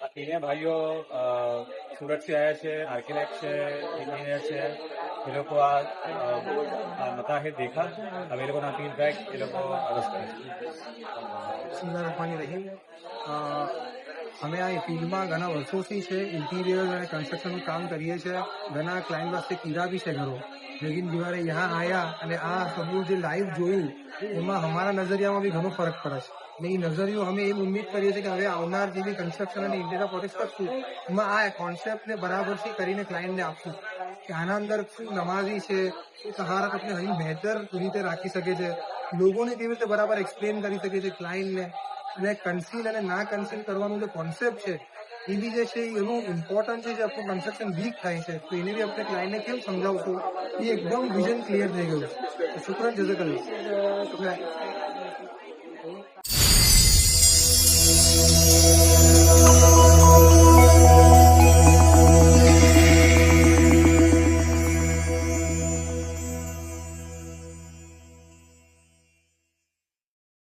આ तीनों भाइयों सूरत से आया है, आर्किटेक्ट है, इंजीनियर है। ये लोग को मताहिर देखा, अब ये लोग ना फीडबैक ये लोग को अरेस्ट કરે. બિસ્મિલ્લાહિર્રહમાનિર્રહીમ. અમે આ ફિલ્ડમાં ઘણા વર્ષોથી છે, ઇન્ટિરિયર અને કન્સ્ટ્રક્શનનું કામ કરીએ છીએ. ઘણા ક્લાયન્ટ વાસ્તે કીધા બી છે ઘરો, લેકિન જયારે યહાં આયા અને આ સબૂત જે લાઈવ જોયું એમાં અમારા નજરિયામાં બી ઘણો ફરક પડે છે. ને એ નજરિયો અમે એમ ઉમ્મીદ કરીએ છીએ કે હવે આવનાર જે બી કન્સ્ટ્રક્શન અને ઇન્ટિરિયર પ્રોજેક્ટ કરશું એમાં આ કોન્સેપ્ટને બરાબરથી કરીને ક્લાયન્ટને આપશું કે આના અંદર શું નમાઝી છે, શું તહારત આપણે ઘણી બહેતર રીતે રાખી શકે છે, લોકોને કેવી રીતે બરાબર એક્સપ્લેન કરી શકે છે ક્લાયન્ટને, અને કન્સીલ અને ના કન્સીલ કરવાનો જે કોન્સેપ્ટ છે એ બી જે છે એનું ઇમ્પોર્ટન્ટ છે. જે આપણું કન્સ્ટ્રક્શન વીક થાય છે તો એને બી આપણે ક્લાયન્ટને કેમ સમજાવશું એ એકદમ વિઝન ક્લિયર થઈ ગયું છે. શુક્રન જઝાકલ્લાહ.